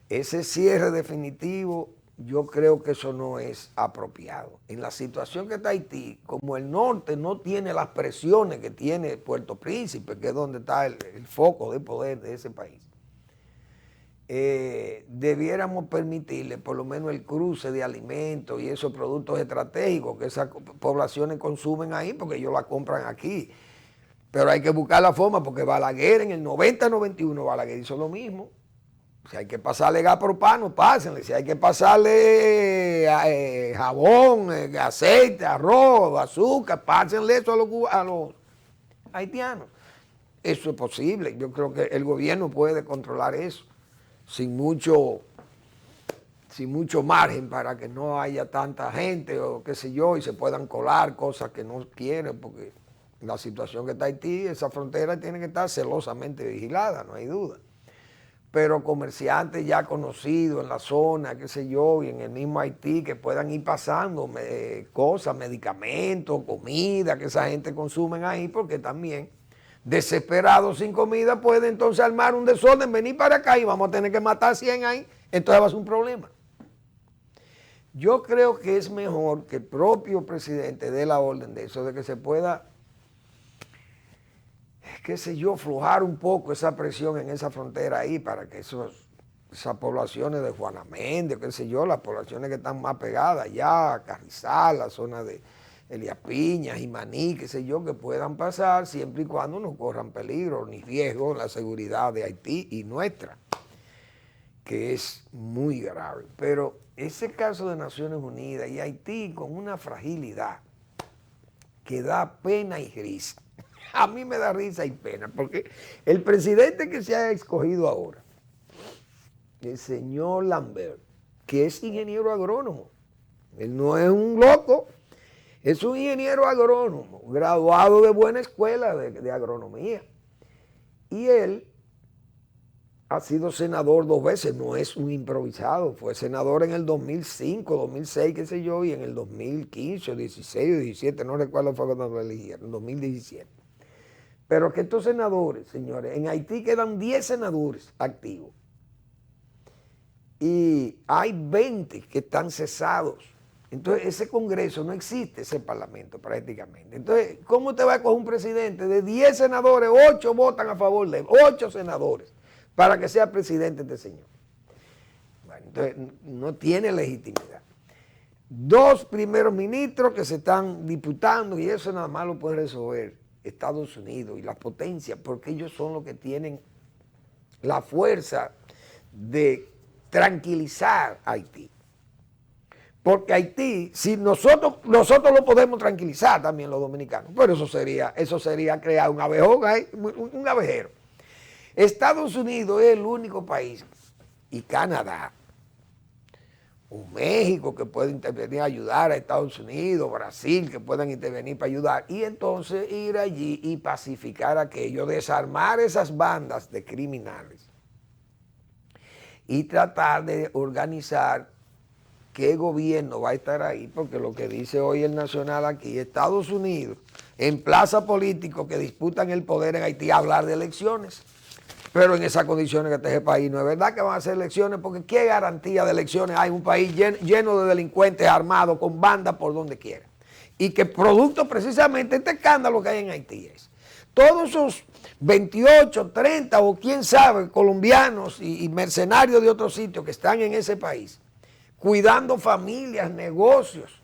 Ese cierre definitivo, yo creo que eso no es apropiado. En la situación que está Haití, como el norte no tiene las presiones que tiene Puerto Príncipe, que es donde está el foco de poder de ese país, debiéramos permitirle por lo menos el cruce de alimentos y esos productos estratégicos que esas poblaciones consumen ahí porque ellos la compran aquí. Pero hay que buscar la forma porque Balaguer en el 90-91, Balaguer hizo lo mismo. Si hay que pasarle gas propano, pásenle. Si hay que pasarle jabón, aceite, arroz, azúcar, pásenle eso a los haitianos. Eso es posible. Yo creo que el gobierno puede controlar eso sin mucho margen para que no haya tanta gente o qué sé yo y se puedan colar cosas que no quieren, porque la situación que está Haití, esa frontera tiene que estar celosamente vigilada, no hay duda. Pero comerciantes ya conocidos en la zona, qué sé yo, y en el mismo Haití, que puedan ir pasando cosas, medicamentos, comida, que esa gente consumen ahí, porque también desesperados sin comida puede entonces armar un desorden, venir para acá y vamos a tener que matar 100 ahí, entonces va a ser un problema. Yo creo que es mejor que el propio presidente dé la orden de eso, de que se pueda, qué sé yo, aflojar un poco esa presión en esa frontera ahí para que esas poblaciones de Juana Méndez, qué sé yo, las poblaciones que están más pegadas allá, Carrizal, la zona de Elías Piña, Jimaní, qué sé yo, que puedan pasar siempre y cuando no corran peligro ni riesgo en la seguridad de Haití y nuestra. que es muy grave. Pero ese caso de Naciones Unidas y Haití con una fragilidad que da pena y risa. A mí me da risa y pena, porque el presidente que se ha escogido ahora, el señor Lambert, que es ingeniero agrónomo, él no es un loco, es un ingeniero agrónomo, graduado de buena escuela de agronomía. Y él ha sido senador 2 veces, no es un improvisado, fue senador en el 2005, 2006, qué sé yo, y en el 2015, 16 o 17, no recuerdo fue cuando lo eligieron, en 2017. Pero que estos senadores, señores, en Haití quedan 10 senadores activos y hay 20 que están cesados. Entonces ese Congreso no existe, ese Parlamento prácticamente. Entonces, ¿cómo te va a coger un presidente? De 10 senadores, 8 votan a favor de él, 8 senadores, para que sea presidente este señor. Bueno, entonces no tiene legitimidad. 2 primeros ministros que se están disputando y eso nada más lo puede resolver Estados Unidos y las potencias, porque ellos son los que tienen la fuerza de tranquilizar a Haití. Porque Haití, si nosotros lo podemos tranquilizar también los dominicanos, pero eso sería crear un abejón, un abejero. Estados Unidos es el único país, y Canadá, o México que puede intervenir a ayudar a Estados Unidos, Brasil que puedan intervenir para ayudar, y entonces ir allí y pacificar aquello, desarmar esas bandas de criminales y tratar de organizar qué gobierno va a estar ahí, porque lo que dice hoy el Nacional aquí, Estados Unidos emplaza políticos que disputan el poder en Haití a hablar de elecciones. Pero en esas condiciones que está ese país, no es verdad que van a hacer elecciones, porque ¿qué garantía de elecciones hay en un país lleno de delincuentes armados, con bandas por donde quiera? Y que producto precisamente este escándalo que hay en Haití es. Todos esos 28, 30 o quién sabe, colombianos y mercenarios de otros sitios que están en ese país, cuidando familias, negocios,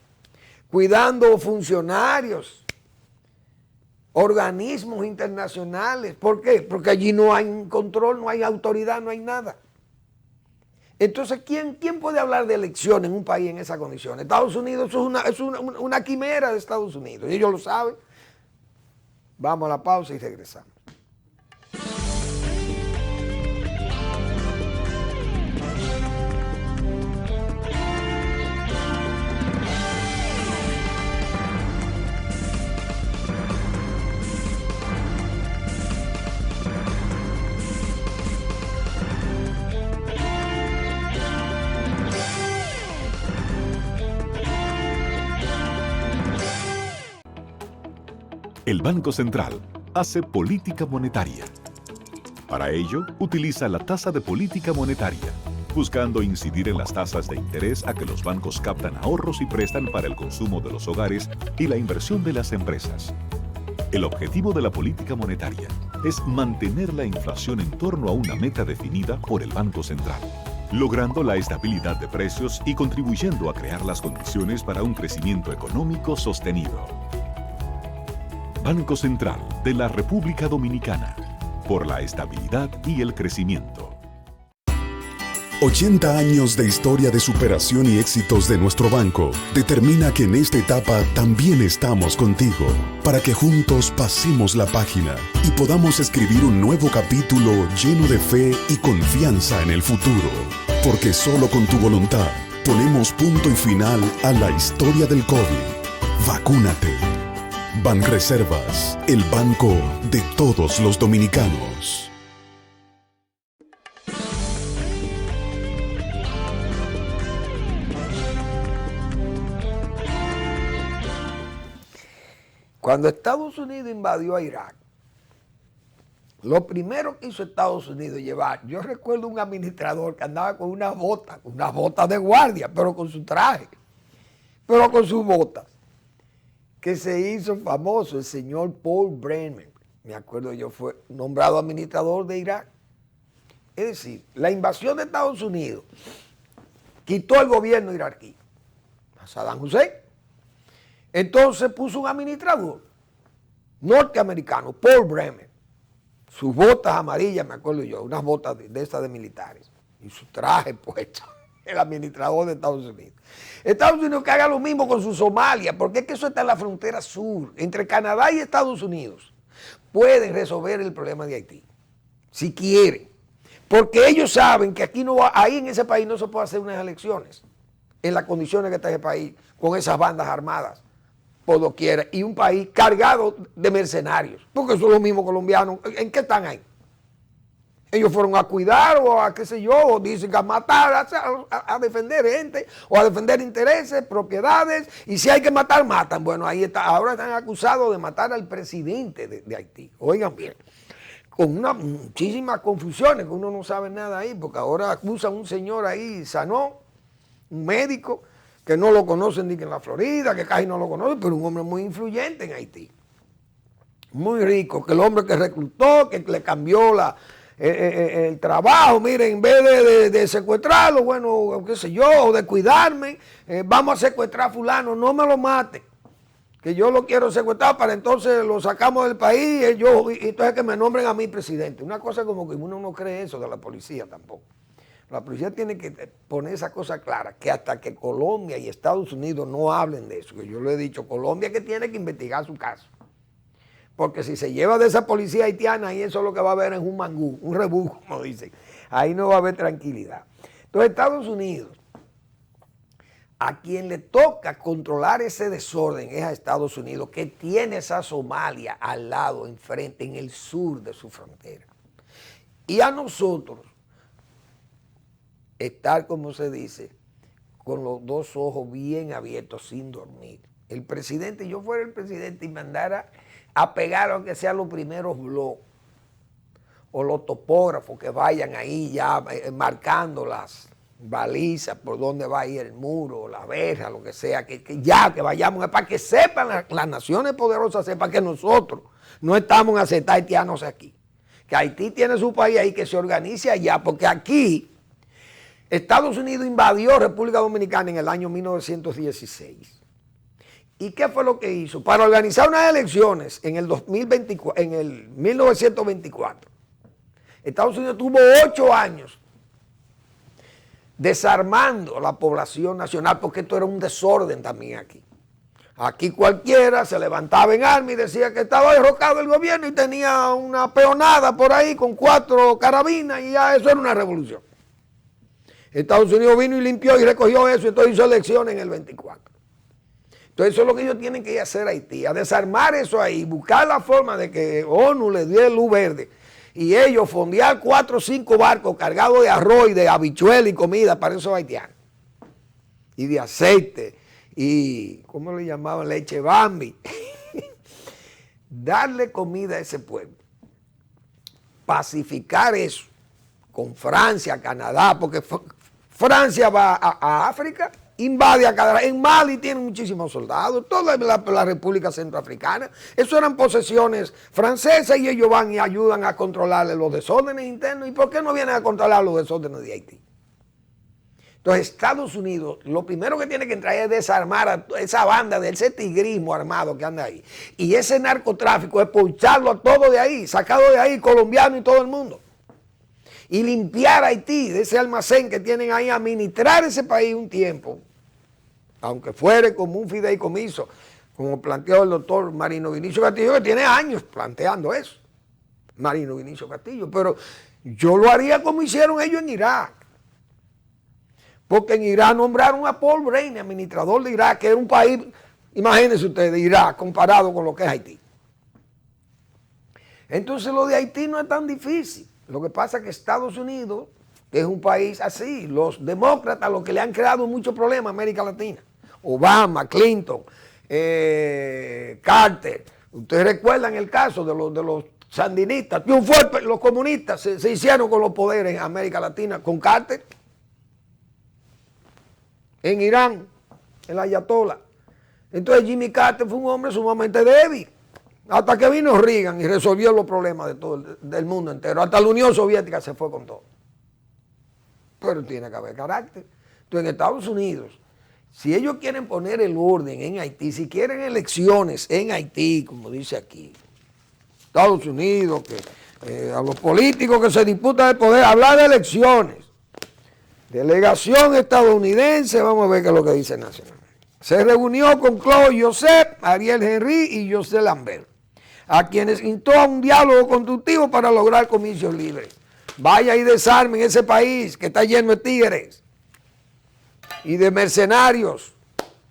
cuidando funcionarios, organismos internacionales. ¿Por qué? Porque allí no hay control, no hay autoridad, no hay nada. Entonces, ¿quién puede hablar de elecciones en un país en esas condiciones? Estados Unidos es una quimera de Estados Unidos, y ellos lo saben. Vamos a la pausa y regresamos. El Banco Central hace política monetaria. Para ello, utiliza la tasa de política monetaria, buscando incidir en las tasas de interés a que los bancos captan ahorros y prestan para el consumo de los hogares y la inversión de las empresas. El objetivo de la política monetaria es mantener la inflación en torno a una meta definida por el Banco Central, logrando la estabilidad de precios y contribuyendo a crear las condiciones para un crecimiento económico sostenido. Banco Central de la República Dominicana, por la estabilidad y el crecimiento. 80 años de historia de superación y éxitos de nuestro banco determina que en esta etapa también estamos contigo, para que juntos pasemos la página y podamos escribir un nuevo capítulo lleno de fe y confianza en el futuro. Porque solo con tu voluntad ponemos punto y final a la historia del COVID. Vacúnate. Banreservas, el banco de todos los dominicanos. Cuando Estados Unidos invadió a Irak, lo primero que hizo Estados Unidos llevar, yo recuerdo un administrador que andaba con unas botas de guardia, pero con su traje, pero con sus botas, que se hizo famoso, el señor Paul Bremer, me acuerdo yo, fue nombrado administrador de Irak. Es decir, la invasión de Estados Unidos quitó el gobierno iraquí a Saddam Hussein. Entonces puso un administrador norteamericano, Paul Bremer, sus botas amarillas, me acuerdo yo, unas botas de estas de militares, y su traje puesto, el administrador de Estados Unidos. Estados Unidos que haga lo mismo con su Somalia, porque es que eso está en la frontera sur, entre Canadá y Estados Unidos. Pueden resolver el problema de Haití, si quieren, porque ellos saben que aquí no va, ahí en ese país no se puede hacer unas elecciones, en las condiciones que está ese país, con esas bandas armadas, por doquiera, y un país cargado de mercenarios, porque son los mismos colombianos. ¿En qué están ahí? Ellos fueron a cuidar o a qué sé yo, o dicen que a matar, a defender gente, o a defender intereses, propiedades, y si hay que matar, matan. Bueno, ahí está, ahora están acusados de matar al presidente de Haití. Oigan bien, con muchísimas confusiones, que uno no sabe nada ahí, porque ahora acusan a un señor ahí, Sanó, un médico, que no lo conocen ni que en la Florida, que casi no lo conocen, pero un hombre muy influyente en Haití. Muy rico, que el hombre que reclutó, que le cambió el trabajo, miren, en vez de secuestrarlo, bueno, qué sé yo, o de cuidarme, vamos a secuestrar a fulano, no me lo maten, que yo lo quiero secuestrar para entonces lo sacamos del país, y entonces que me nombren a mí presidente. Una cosa como que uno no cree eso de la policía tampoco. La policía tiene que poner esa cosa clara, que hasta que Colombia y Estados Unidos no hablen de eso, que yo lo he dicho, Colombia que tiene que investigar su caso. Porque si se lleva de esa policía haitiana, ahí eso lo que va a haber es un mangú, un rebú, como dicen. Ahí no va a haber tranquilidad. Entonces Estados Unidos, a quien le toca controlar ese desorden es a Estados Unidos, que tiene esa Somalia al lado, enfrente, en el sur de su frontera. Y a nosotros, estar, como se dice, con los dos ojos bien abiertos, sin dormir. El presidente, yo fuera el presidente y mandara a pegar aunque sea los primeros blogs, o los topógrafos que vayan ahí ya marcando las balizas por donde va a ir el muro, la verja, lo que sea, que vayamos, para que sepan, las naciones poderosas sepan que nosotros no estamos en aceptar haitianos aquí, que Haití tiene su país ahí, que se organice allá, porque aquí Estados Unidos invadió República Dominicana en el año 1916. ¿Y qué fue lo que hizo? Para organizar unas elecciones en el 2024, en el 1924, Estados Unidos tuvo 8 años desarmando la población nacional, porque esto era un desorden también aquí. Aquí cualquiera se levantaba en armas y decía que estaba derrocado el gobierno y tenía una peonada por ahí con 4 carabinas y ya eso era una revolución. Estados Unidos vino y limpió y recogió eso, y entonces hizo elecciones en el 24. Entonces eso es lo que ellos tienen que hacer a Haití, a desarmar eso ahí, buscar la forma de que ONU le dé luz verde y ellos fondear 4 o 5 barcos cargados de arroz y de habichuela y comida para esos haitianos. Y de aceite y, ¿cómo le llamaban? Leche Bambi. Darle comida a ese pueblo. Pacificar eso con Francia, Canadá, porque Francia va a África, invade a Canadá. En Mali tienen muchísimos soldados, toda la República Centroafricana. Eso eran posesiones francesas y ellos van y ayudan a controlar los desórdenes internos. ¿Y por qué no vienen a controlar los desórdenes de Haití? Entonces Estados Unidos lo primero que tiene que entrar es desarmar a esa banda de ese tigrismo armado que anda ahí. Y ese narcotráfico, expulsarlo a todo de ahí, sacado de ahí, colombiano y todo el mundo. Y limpiar Haití de ese almacén que tienen ahí, administrar ese país un tiempo, aunque fuere como un fideicomiso, como planteó el doctor Marino Vinicio Castillo, que tiene años planteando eso, Marino Vinicio Castillo, pero yo lo haría como hicieron ellos en Irak, porque en Irak nombraron a Paul Breiner, administrador de Irak, que era un país, imagínense ustedes, Irak comparado con lo que es Haití. Entonces lo de Haití no es tan difícil. Lo que pasa es que Estados Unidos, que es un país así, los demócratas, los que le han creado muchos problemas a América Latina, Obama, Clinton, Carter, ustedes recuerdan el caso de los sandinistas, los comunistas se hicieron con los poderes en América Latina, con Carter, en Irán, el ayatollah. Entonces Jimmy Carter fue un hombre sumamente débil. Hasta que vino Reagan y resolvió los problemas de todo del mundo entero. Hasta la Unión Soviética se fue con todo. Pero tiene que haber carácter. Entonces en Estados Unidos, si ellos quieren poner el orden en Haití, si quieren elecciones en Haití, como dice aquí, Estados Unidos, que a los políticos que se disputan el poder, hablar de elecciones, Delegación estadounidense, vamos a ver qué es lo que dice Nacional. Se reunió con Claude Joseph, Ariel Henry y José Lambert, a quienes instó a un diálogo constructivo para lograr comicios libres. Vaya y desarmen ese país que está lleno de tigres y de mercenarios,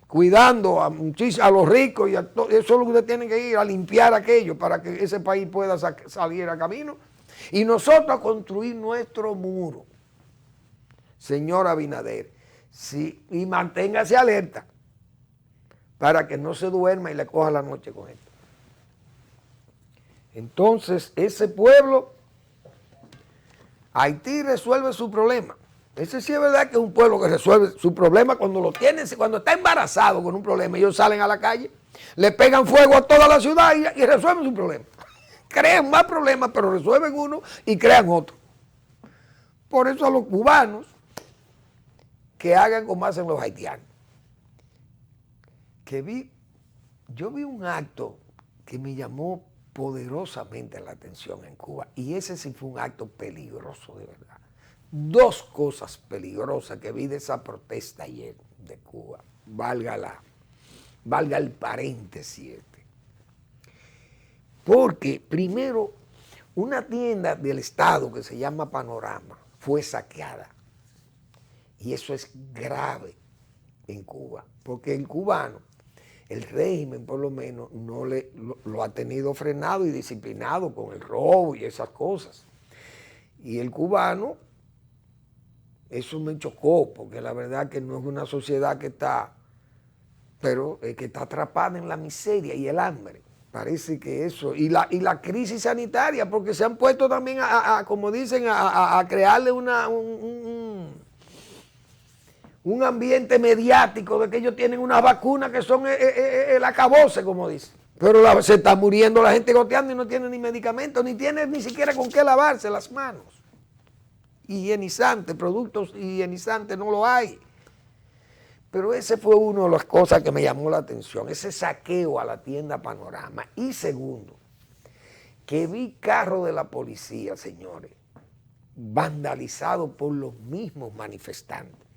cuidando a los ricos, y eso es lo que ustedes tienen que ir a limpiar aquello para que ese país pueda salir a camino. Y nosotros a construir nuestro muro. Señor Abinader, sí, y manténgase alerta para que no se duerma y le coja la noche con esto. Entonces, ese pueblo, Haití resuelve su problema. Ese sí es verdad que es un pueblo que resuelve su problema cuando lo tiene, cuando está embarazado con un problema. Ellos salen a la calle, le pegan fuego a toda la ciudad y resuelven su problema. Crean más problemas, pero resuelven uno y crean otro. Por eso a los cubanos que hagan como hacen los haitianos. Yo vi un acto que me llamó poderosamente la atención en Cuba, y ese sí fue un acto peligroso de verdad. Dos cosas peligrosas que vi de esa protesta ayer de Cuba, valga el paréntesis este. Porque primero, una tienda del Estado que se llama Panorama fue saqueada, y eso es grave en Cuba, porque el cubano, el régimen por lo menos, no lo ha tenido frenado y disciplinado con el robo y esas cosas. Y el cubano, eso me chocó, porque la verdad que no es una sociedad que está, pero que está atrapada en la miseria y el hambre. Parece que eso, y la crisis sanitaria, porque se han puesto también como dicen, a crearle un ambiente mediático de que ellos tienen unas vacunas que son el acabose, como dicen. Pero se está muriendo la gente goteando y no tiene ni medicamentos, ni tiene ni siquiera con qué lavarse las manos. Higienizantes, productos higienizantes no lo hay. Pero ese fue una de las cosas que me llamó la atención, ese saqueo a la tienda Panorama. Y segundo, que vi carros de la policía, señores, vandalizados por los mismos manifestantes,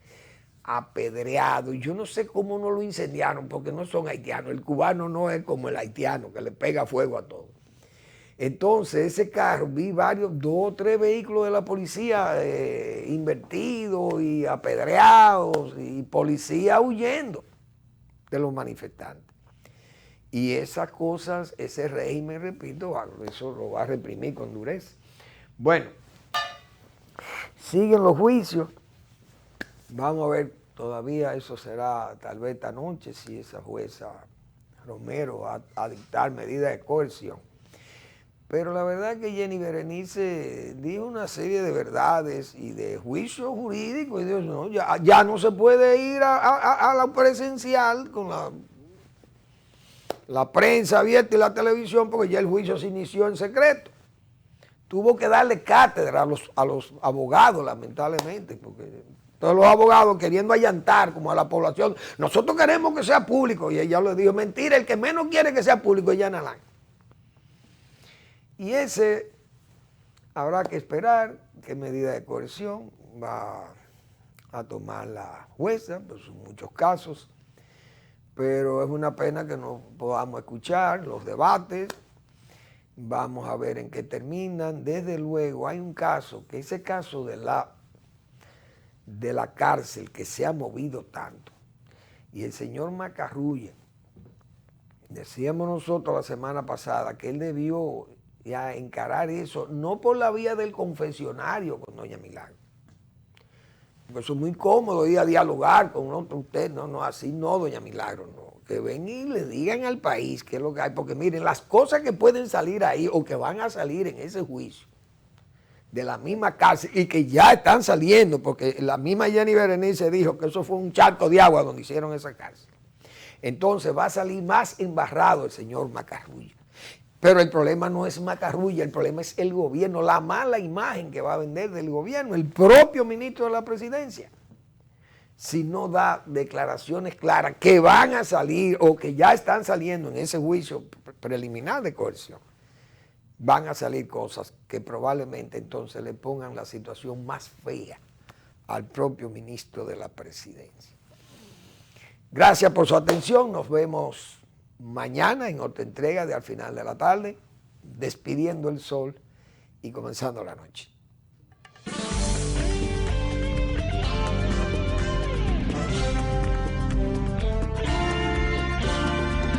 apedreados. Yo no sé cómo no lo incendiaron, porque no son haitianos. El cubano no es como el haitiano, que le pega fuego a todo. Entonces, ese carro, vi dos o tres vehículos de la policía invertidos y apedreados, y policía huyendo de los manifestantes. Y esas cosas, ese régimen, repito, eso lo va a reprimir con dureza. Bueno, siguen los juicios. Vamos a ver, todavía eso será tal vez esta noche, si esa jueza Romero va a dictar medidas de coerción. Pero la verdad que Jenny Berenice dijo una serie de verdades y de juicios jurídicos, y Dios, no, ya no se puede ir a la presencial con la prensa abierta y la televisión, porque ya el juicio se inició en secreto. Tuvo que darle cátedra a los abogados, lamentablemente, porque todos los abogados queriendo allantar como a la población, nosotros queremos que sea público, y ella le dijo, mentira, el que menos quiere que sea público es Jan Alain. Y ese habrá que esperar qué medida de coerción va a tomar la jueza, pues en muchos casos, pero es una pena que no podamos escuchar los debates. Vamos a ver en qué terminan. Desde luego hay un caso, que ese caso de la cárcel que se ha movido tanto, y el señor Macarrulla, decíamos nosotros la semana pasada que él debió ya encarar eso, no por la vía del confesionario con doña Milagro, porque eso es muy cómodo ir a dialogar con otro, usted, no, así no, doña Milagro, no, que ven y le digan al país qué es lo que hay, porque miren, las cosas que pueden salir ahí o que van a salir en ese juicio de la misma cárcel y que ya están saliendo, porque la misma Jenny Berenice dijo que eso fue un charco de agua donde hicieron esa cárcel. Entonces va a salir más embarrado el señor Macarrulla. Pero el problema no es Macarrulla, el problema es el gobierno, la mala imagen que va a vender del gobierno, el propio ministro de la presidencia. Si no da declaraciones claras que van a salir o que ya están saliendo en ese juicio preliminar de coerción, van a salir cosas que probablemente entonces le pongan la situación más fea al propio ministro de la Presidencia. Gracias por su atención. Nos vemos mañana en otra entrega de Al Final de la Tarde, despidiendo el sol y comenzando la noche.